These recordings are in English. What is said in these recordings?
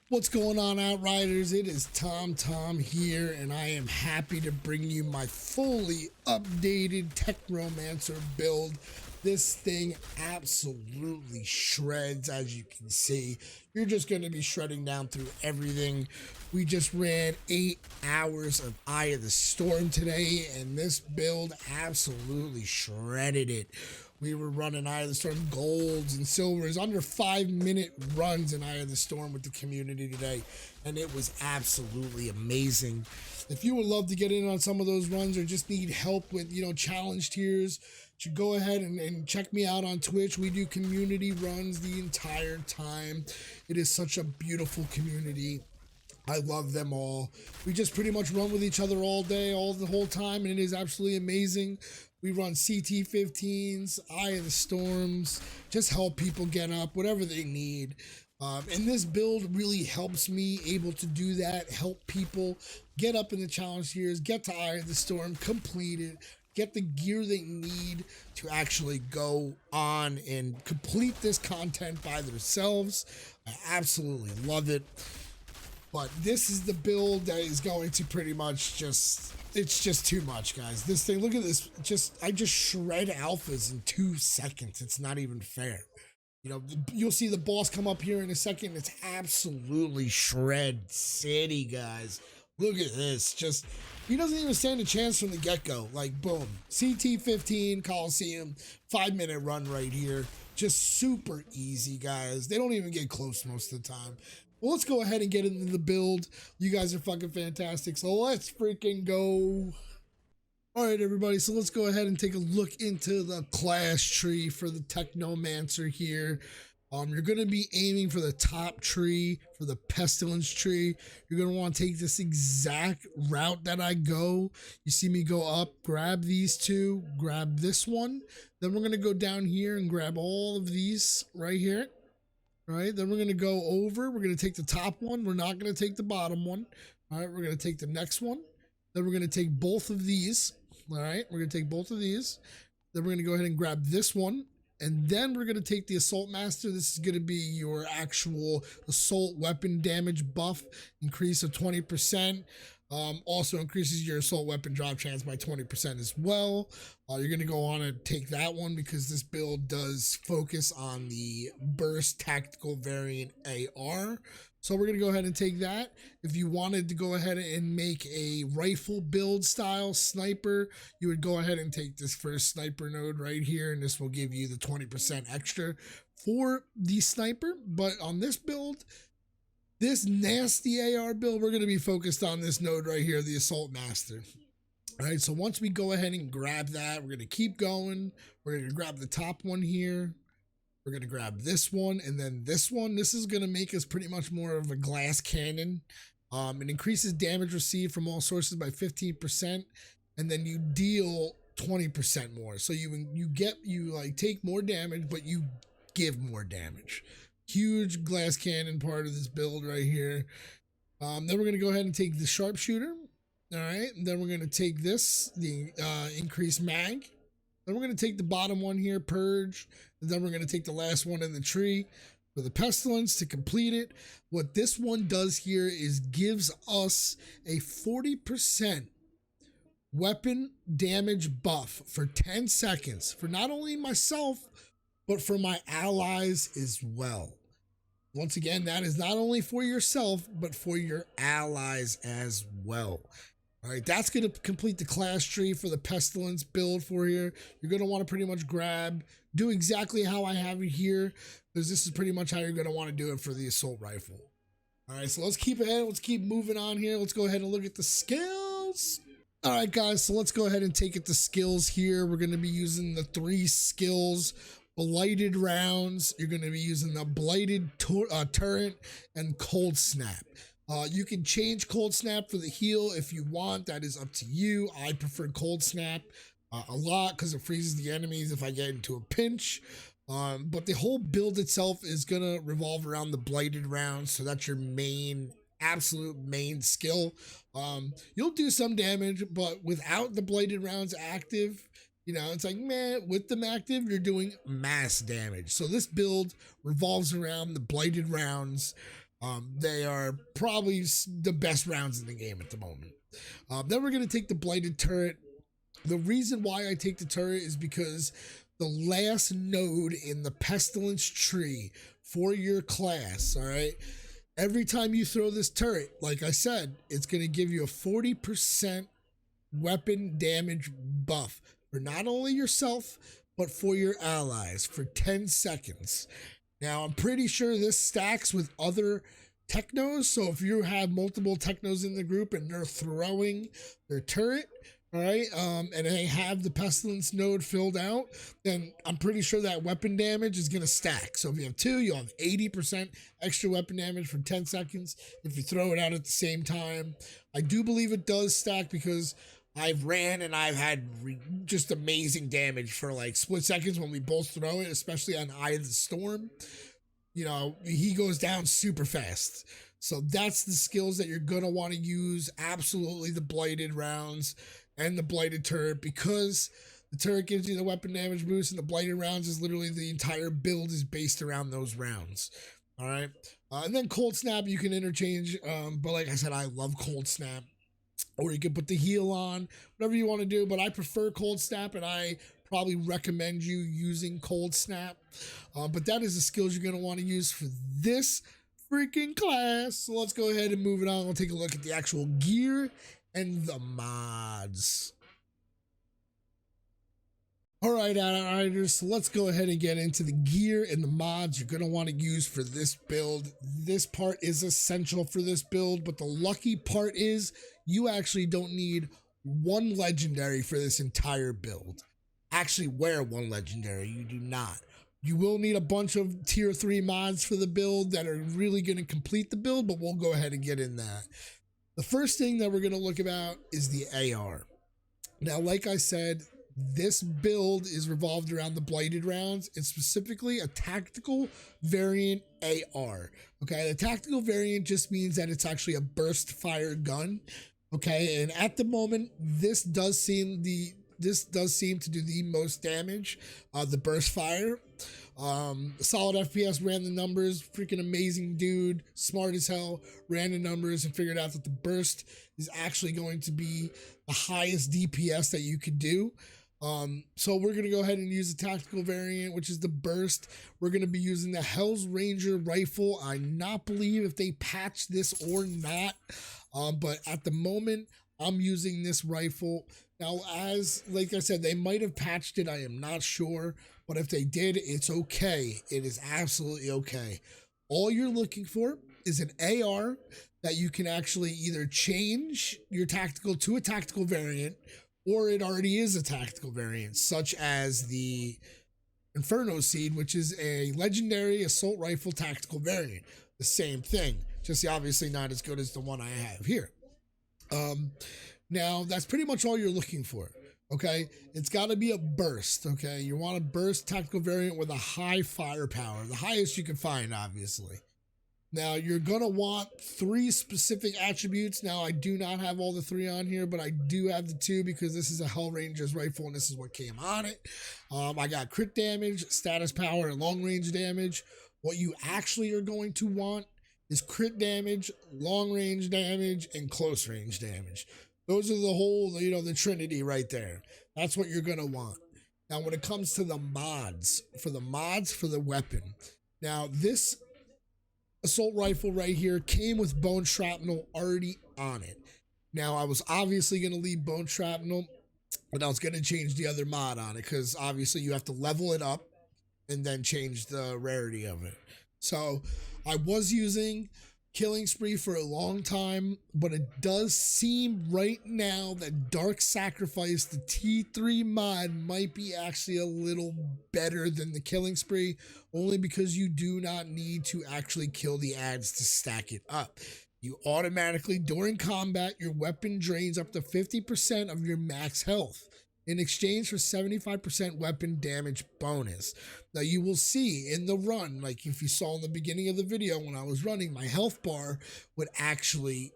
What's going on, Outriders? It is Tom here, and I am happy to bring you my fully updated Technomancer build. This thing absolutely shreds, as you can see. You're just going to be shredding down through everything. We just ran 8 hours of Eye of the Storm today, and this build absolutely shredded it. We were running Eye of the Storm golds and silvers, under 5-minute runs in Eye of the Storm with the community today, and it was absolutely amazing. If you would love to get in on some of those runs or just need help with, challenge tiers, you should go ahead and check me out on Twitch. We do community runs the entire time. It is such a beautiful community. I love them all. We just pretty much run with each other all day, the whole time, and it is absolutely amazing. We run CT15s, Eye of the Storms, just help people get up, whatever they need. And this build really helps me able to do that, help people get up in the challenge tiers, get to Eye of the Storm, complete it, get the gear they need to actually go on and complete this content by themselves. I absolutely love it. But this is the build that is going to pretty much it's just too much, guys. This thing, look at this. I just shred alphas in 2 seconds. It's not even fair. You'll see the boss come up here in a second. It's absolutely shred city, guys. Look at this. He doesn't even stand a chance from the get-go. Like, boom. CT15, Coliseum, 5-minute run right here. Just super easy, guys. They don't even get close most of the time. Well, let's go ahead and get into the build. You guys are fucking fantastic, so let's freaking go. All right, everybody, so let's go ahead and take a look into the class tree for the Technomancer here. You're going to be aiming for the top tree, for the Pestilence tree. You're going to want to take this exact route that I go. You see me go up, grab these two, grab this one. Then we're going to go down here and grab all of these right here. All right, then we're going to go over. We're going to take the top one. We're not going to take the bottom one. All right, we're going to take the next one. Then we're going to take both of these. All right, we're going to take both of these. Then we're going to go ahead and grab this one. And then we're going to take the Assault Master. This is going to be your actual assault weapon damage buff, increase of 20%. Also increases your assault weapon drop chance by 20% as well. You're going to go on and take that one because this build does focus on the burst tactical variant AR. So we're going to go ahead and take that. If you wanted to go ahead and make a rifle build style sniper, you would go ahead and take this first sniper node right here, and this will give you the 20% extra for the sniper. But on this build, this nasty AR build, we're going to be focused on this node right here, the Assault Master. All right, so once we go ahead and grab that, we're going to keep going. We're going to grab the top one here. We're going to grab this one and then this one. This is going to make us pretty much more of a glass cannon. It increases damage received from all sources by 15%, and then you deal 20% more. So you take more damage, but you give more damage. Huge glass cannon part of this build right here. Then we're going to go ahead and take the sharpshooter. All right. And then we're going to take this, the increased mag. Then we're going to take the bottom one here, purge. And then we're going to take the last one in the tree for the pestilence to complete it. What this one does here is gives us a 40% weapon damage buff for 10 seconds for not only myself, but for my allies as well. Once again, that is not only for yourself, but for your allies as well. All right, that's going to complete the class tree for the Pestilence build for here. You're going to want to pretty much do exactly how I have it here, because this is pretty much how you're going to want to do it for the assault rifle. All right, so let's keep ahead. Let's keep moving on here. Let's go ahead and look at the skills. All right, guys, so let's go ahead and take it to skills here. We're going to be using the 3 skills. Blighted rounds. You're going to be using the blighted turret and cold snap. You can change cold snap for the heal if you want. That is up to you. I prefer cold snap a lot because it freezes the enemies if I get into a pinch. But the whole build itself is going to revolve around the blighted rounds. So that's your absolute main skill. You'll do some damage, but without the blighted rounds active, it's like, man, with them active, you're doing mass damage. So this build revolves around the blighted rounds. They are probably the best rounds in the game at the moment. Then we're going to take the Blighted Turret. The reason why I take the turret is because the last node in the Pestilence tree for your class, all right? Every time you throw this turret, like I said, it's going to give you a 40% weapon damage buff for not only yourself, but for your allies for 10 seconds. Now, I'm pretty sure this stacks with other technos. So if you have multiple technos in the group and they're throwing their turret, all right, and they have the pestilence node filled out, then I'm pretty sure that weapon damage is going to stack. So if you have two, you'll have 80% extra weapon damage for 10 seconds if you throw it out at the same time. I do believe it does stack because I've ran and I've had just amazing damage for like split seconds when we both throw it, especially on Eye of the Storm. You know, he goes down super fast. So that's the skills that you're going to want to use. Absolutely the blighted rounds and the blighted turret, because the turret gives you the weapon damage boost and the blighted rounds is literally the entire build is based around those rounds. All right. And then cold snap you can interchange. But like I said, I love cold snap. Or you can put the heal on, whatever you want to do. But I prefer cold snap, and I probably recommend you using cold snap. But that is the skills you're going to want to use for this freaking class. So let's go ahead and move it on. We'll take a look at the actual gear and the mods. All right, Outriders, so let's go ahead and get into the gear and the mods you're going to want to use for this build. This part is essential for this build, but the lucky part is you actually don't need one legendary for this entire build. Actually, wear one legendary, you do not. You will need a bunch of tier 3 mods for the build that are really going to complete the build, but we'll go ahead and get in that. The first thing that we're going to look about is the AR. Now, like I said, this build is revolved around the blighted rounds and specifically a tactical variant AR. Okay, the tactical variant just means that it's actually a burst fire gun. Okay, and at the moment, this does seem to do the most damage. The burst fire. Solid FPS ran the numbers, freaking amazing dude, smart as hell, ran the numbers and figured out that the burst is actually going to be the highest DPS that you could do. So we're going to go ahead and use the tactical variant, which is the burst. We're going to be using the Hell's Ranger rifle. I not believe if they patched this or not, but at the moment, I'm using this rifle. Now, as like I said, they might have patched it. I am not sure. But if they did, it's okay. It is absolutely okay. All you're looking for is an AR that you can actually either change your tactical to a tactical variant, or it already is a tactical variant, such as the Inferno Seed, which is a legendary assault rifle tactical variant. The same thing, just obviously not as good as the one I have here. Now, that's pretty much all you're looking for. Okay, it's got to be a burst. Okay, you want a burst tactical variant with a high firepower, the highest you can find, obviously. Now, you're gonna want 3 specific attributes. Now, I do not have all the 3 on here, but I do have the 2 because this is a Hell Ranger's rifle and this is what came on it. I got crit damage, status power, and long range damage. What you actually are going to want is crit damage, long range damage, and close range damage. Those are the whole, the trinity right there. That's what you're going to want. Now, when it comes to the mods for the weapon. Now, this assault rifle right here came with bone shrapnel already on it. Now, I was obviously going to leave bone shrapnel, but I was going to change the other mod on it because obviously you have to level it up and then change the rarity of it. So I was using Killing Spree for a long time, but it does seem right now that Dark Sacrifice, the T3 mod, might be actually a little better than the Killing Spree, only because you do not need to actually kill the ads to stack it up. You automatically, during combat, your weapon drains up to 50% of your max health in exchange for 75% weapon damage bonus. Now you will see in the run, like if you saw in the beginning of the video when I was running, my health bar would actually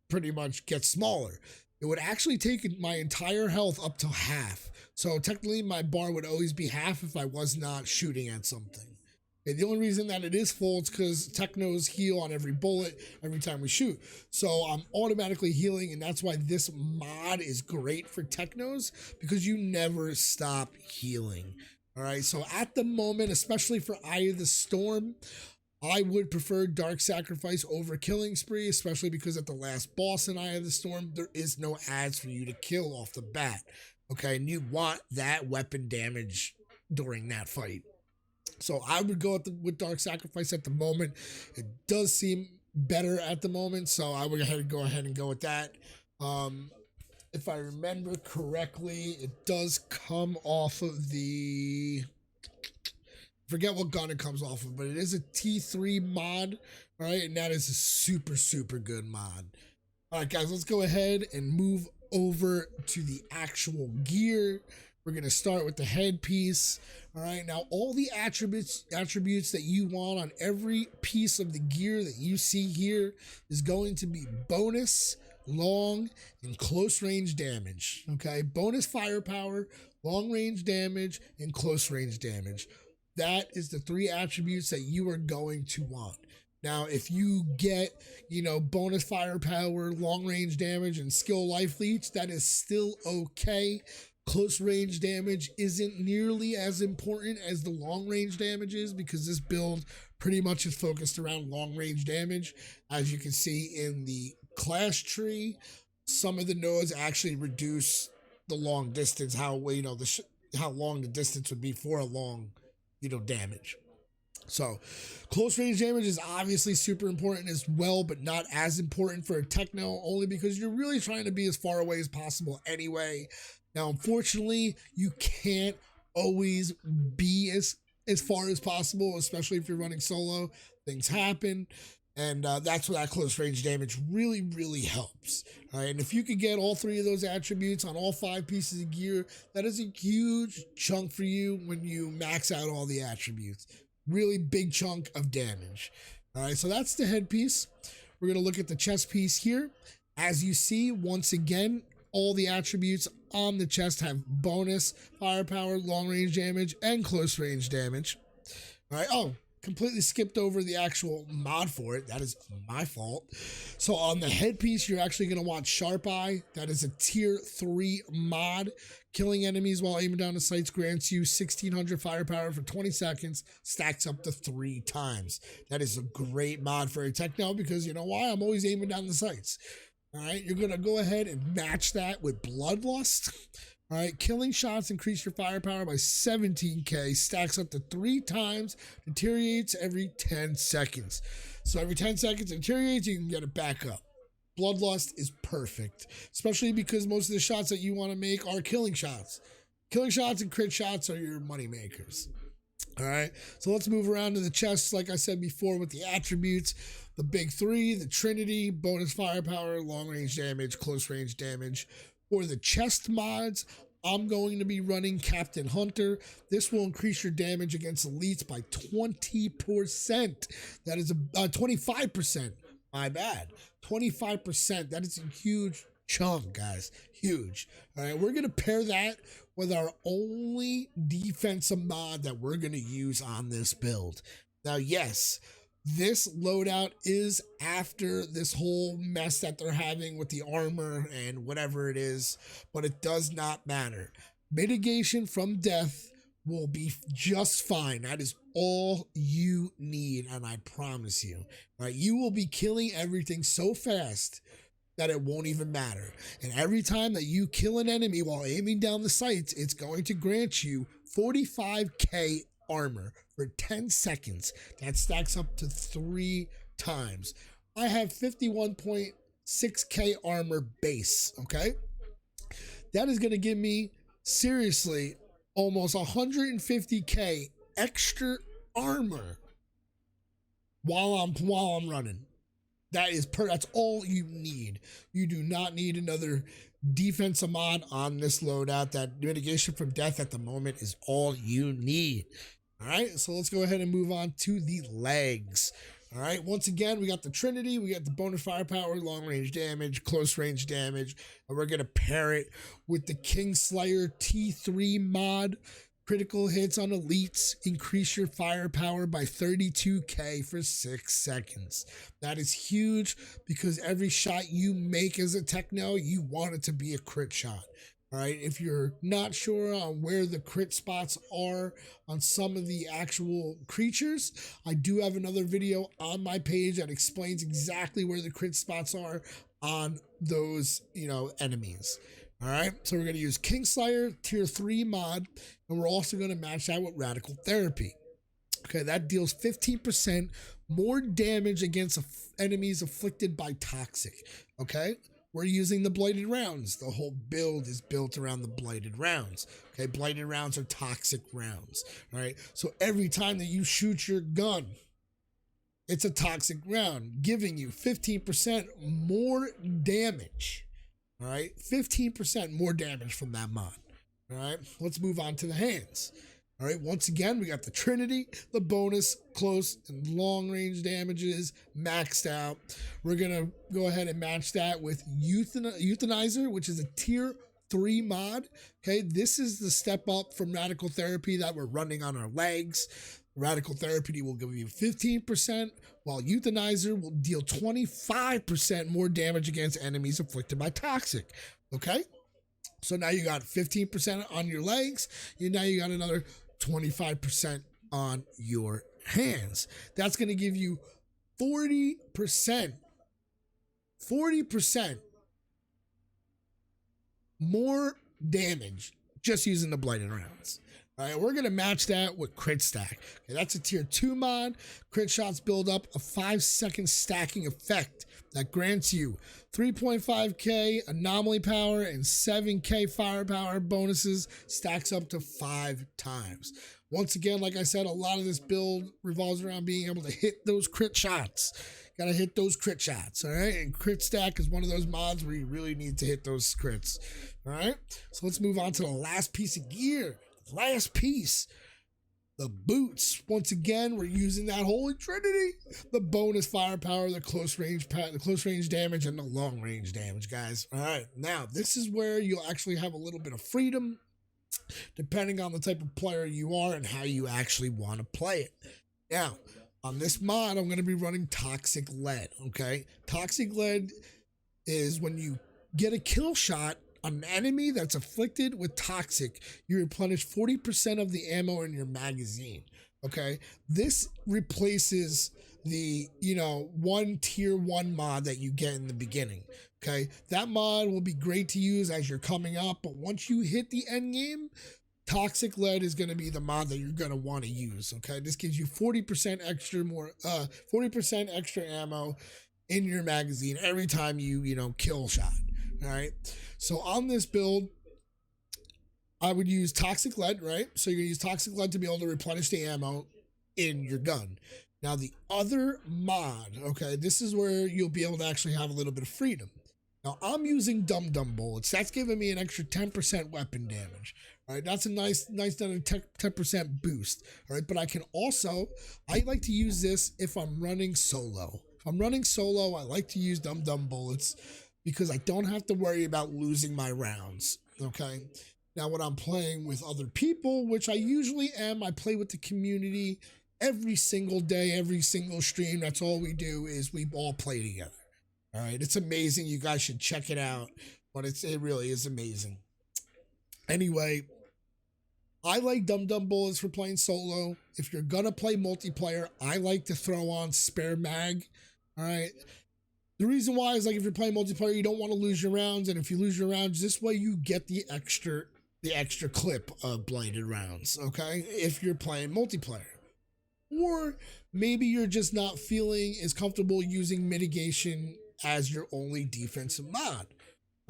pretty much get smaller. It would actually take my entire health up to half. So technically my bar would always be half if I was not shooting at something. And the only reason that it is full is because technos heal on every bullet every time we shoot. So I'm automatically healing, and that's why this mod is great for technos, because you never stop healing. All right, so at the moment, especially for Eye of the Storm, I would prefer Dark Sacrifice over Killing Spree, especially because at the last boss in Eye of the Storm, there is no ads for you to kill off the bat. Okay, and you want that weapon damage during that fight. So I would go with Dark Sacrifice at the moment. It does seem better at the moment, so I would go ahead and go with that. If I remember correctly, it does come off of the... forget what gun it comes off of, but it is a T3 mod, all right? And that is a super, super good mod. All right, guys, let's go ahead and move over to the actual gear. We're going to start with the headpiece. All right, now all the attributes that you want on every piece of the gear that you see here is going to be bonus, long, and close range damage. Okay, bonus firepower, long range damage, and close range damage. That is the 3 attributes that you are going to want. Now, if you get, bonus firepower, long range damage, and skill life leech, that is still okay. Close range damage isn't nearly as important as the long range damage is, because this build pretty much is focused around long range damage. As you can see in the class tree, some of the nodes actually reduce the long distance, how long the distance would be for a long damage. So close range damage is obviously super important as well, but not as important for a techno, only because you're really trying to be as far away as possible anyway. Now, unfortunately, you can't always be as far as possible, especially if you're running solo. Things happen, and that's where that close range damage really, really helps. All right, and if you could get all 3 of those attributes on all 5 pieces of gear, that is a huge chunk for you when you max out all the attributes. Really big chunk of damage. All right, so that's the headpiece. We're going to look at the chest piece here. As you see, once again, all the attributes on the chest have bonus firepower, long range damage, and close range damage. All right, completely skipped over the actual mod for it. That is my fault. So on the headpiece, you're actually going to want Sharp Eye. That is a tier 3 mod. Killing enemies while aiming down the sights grants you 1600 firepower for 20 seconds, stacks up to 3 times. That is a great mod for a techno, because you know why? I'm always aiming down the sights. All right, you're going to go ahead and match that with Bloodlust. All right, killing shots increase your firepower by 17k, stacks up to 3 times, deteriorates every 10 seconds. So every 10 seconds it deteriorates, you can get it back up. Bloodlust is perfect, especially because most of the shots that you want to make are killing shots. Killing shots and crit shots are your money makers. All right, so let's move around to the chest, like I said before, with the attributes. The big 3, the Trinity, bonus firepower, long range damage, close range damage. For the chest mods, I'm going to be running Captain Hunter. This will increase your damage against elites by 20%. That is 25%. My bad. 25%. That is a huge chunk, guys. Huge. All right, we're going to pair that with our only defensive mod that we're going to use on this build. Now, yes, this loadout is after this whole mess that they're having with the armor and whatever it is, but it does not matter. Mitigation from death will be just fine. That is all you need, and I promise you, right? You will be killing everything so fast that it won't even matter. And every time that you kill an enemy while aiming down the sights, it's going to grant you 45k armor for 10 seconds. That stacks up to 3 times. I have 51.6k armor base, okay? That is going to give me, seriously, almost 150k extra armor while I'm running. That's all you need. You do not need another defensive mod on this loadout. That mitigation from death at the moment is all you need. All right, so let's go ahead and move on to the legs. All right, once again, we got the Trinity, we got the bonus firepower, long range damage, close range damage, and we're gonna pair it with the Kingslayer T3 mod. Critical hits on elites increase your firepower by 32k for 6 seconds. That is huge because every shot you make as a techno, you want it to be a crit shot. All right, if you're not sure on where the crit spots are on some of the actual creatures, I do have another video on my page that explains exactly where the crit spots are on those, enemies. All right, so we're going to use Kingslayer tier 3 mod, and we're also going to match that with Radical Therapy. Okay, that deals 15% more damage against enemies afflicted by Toxic. Okay, we're using the Blighted Rounds. The whole build is built around the Blighted Rounds. Okay, Blighted Rounds are toxic rounds. All right, so every time that you shoot your gun, it's a toxic round, giving you 15% more damage. All right, 15% more damage from that mod. All right, let's move on to the hands. All right, once again, we got the Trinity, the bonus, close and long range damages maxed out. We're going to go ahead and match that with Euthanizer, which is a tier 3 mod. Okay, this is the step up from Radical Therapy that we're running on our legs. Radical Therapy will give you 15%, while Euthanizer will deal 25% more damage against enemies afflicted by Toxic. Okay, so now you got 15% on your legs. Now you got another 25% on your hands. That's going to give you 40% more damage just using the Blighted Rounds. All right, we're going to match that with Crit Stack. Okay, that's a tier 2 mod. Crit shots build up a 5-second stacking effect that grants you 3.5k anomaly power and 7k firepower bonuses, stacks up to 5 times. Once again, like I said, a lot of this build revolves around being able to hit those crit shots. Gotta hit those crit shots, all right? And Crit Stack is one of those mods where you really need to hit those crits, all right? So let's move on to the last piece of gear. Last piece, the boots. Once again, we're using that Holy Trinity, the bonus firepower, the close range damage, and the long range damage, guys. All right, now this is where you'll actually have a little bit of freedom, depending on the type of player you are and how you actually want to play it. Now, on this mod, I'm going to be running Toxic Lead. Okay, Toxic Lead is when you get a kill shot on an enemy that's afflicted with Toxic, you replenish 40% of the ammo in your magazine. Okay, this replaces the one tier 1 mod that you get in the beginning. Okay, that mod will be great to use as you're coming up, but once you hit the end game, Toxic Lead is going to be the mod that you're going to want to use. Okay, this gives you 40% extra ammo in your magazine every time you kill shot. All right, so on this build, I would use Toxic Lead, right? So you're gonna use Toxic Lead to be able to replenish the ammo in your gun. Now the other mod, okay, this is where you'll be able to actually have a little bit of freedom. Now I'm using Dum Dum bullets. That's giving me an extra 10% weapon damage. All right, that's a nice 10% boost. All right, but I like to use this if I'm running solo. If I'm running solo, I like to use Dum Dum bullets because I don't have to worry about losing my rounds, okay? Now, when I'm playing with other people, which I usually am, I play with the community every single day, every single stream. That's all we do is we all play together, all right? It's amazing. You guys should check it out, but it really is amazing. Anyway, I like Dum Dum bullets for playing solo. If you're gonna play multiplayer, I like to throw on spare mag, all right? The reason why is, like, if you're playing multiplayer, you don't want to lose your rounds, and if you lose your rounds, this way you get the extra clip of Blighted Rounds, okay? If you're playing multiplayer. Or maybe you're just not feeling as comfortable using mitigation as your only defensive mod.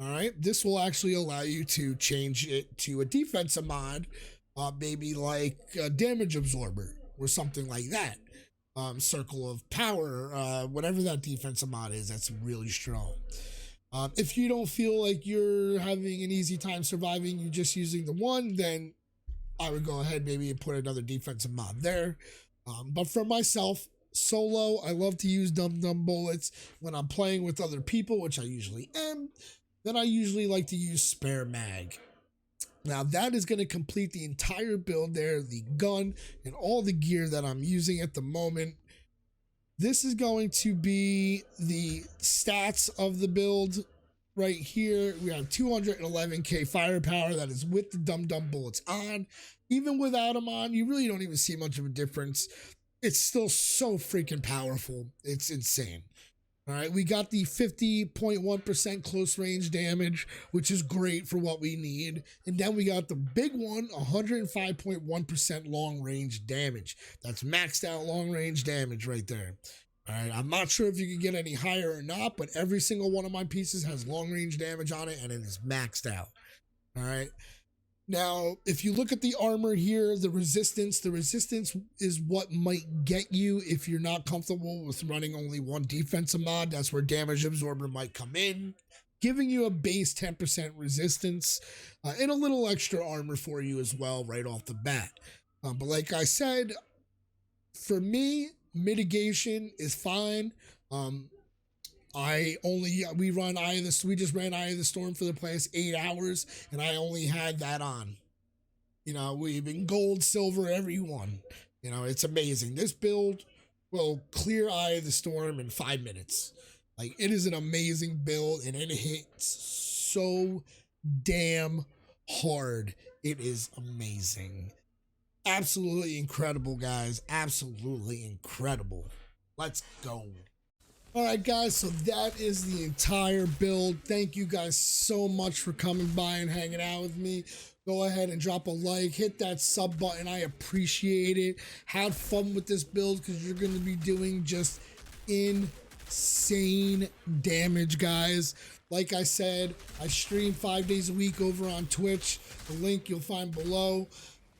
All right, this will actually allow you to change it to a defensive mod, maybe like a damage absorber or something like that. Circle of power, whatever that defensive mod is, that's really strong. If you don't feel like you're having an easy time surviving, you're just using the one, then I would go ahead maybe and put another defensive mod there. But for myself, solo, I love to use Dum Dum bullets. When I'm playing with other people, which I usually am, then I usually like to use spare mag. Now that is going to complete the entire build there, the gun and all the gear that I'm using at the moment. This is going to be the stats of the build right here. We have 211k firepower. That is with the Dum Dum bullets on. Even without them on, you really don't even see much of a difference. It's still so freaking powerful. It's insane. All right, we got the 50.1% close range damage, which is great for what we need. And then we got the big one, 105.1% long range damage. That's maxed out long range damage right there. All right, I'm not sure if you can get any higher or not, but every single one of my pieces has long range damage on it and it is maxed out. All right. Now, if you look at the armor here, the resistance is what might get you if you're not comfortable with running only one defensive mod. That's where damage absorber might come in, giving you a base 10% resistance and a little extra armor for you as well right off the bat. But like I said, for me, mitigation is fine. We run we just ran Eye of the Storm for the past 8 hours, and I only had that on. You know, we've been gold, silver, every one. You know, it's amazing. This build will clear Eye of the Storm in 5 minutes. Like, it is an amazing build, and it hits so damn hard. It is amazing. Absolutely incredible, guys. Absolutely incredible. Let's go. All right, guys, so that is the entire build. Thank you guys so much for coming by and hanging out with me. Go ahead and drop a like, hit that sub button. I appreciate it. Have fun with this build because you're going to be doing just insane damage, guys. Like I said, I stream 5 days a week over on Twitch. The link you'll find below.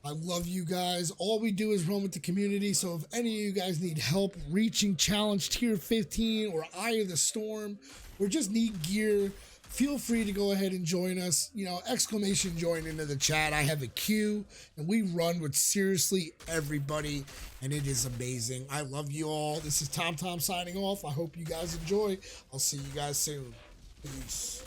I love you guys. All we do is run with the community. So if any of you guys need help reaching challenge tier 15 or Eye of the Storm or just need gear, feel free to go ahead and join us. You know, exclamation join into the chat. I have a queue and we run with seriously everybody and it is amazing. I love you all. This is Tom signing off. I hope you guys enjoy. I'll see you guys soon. Peace.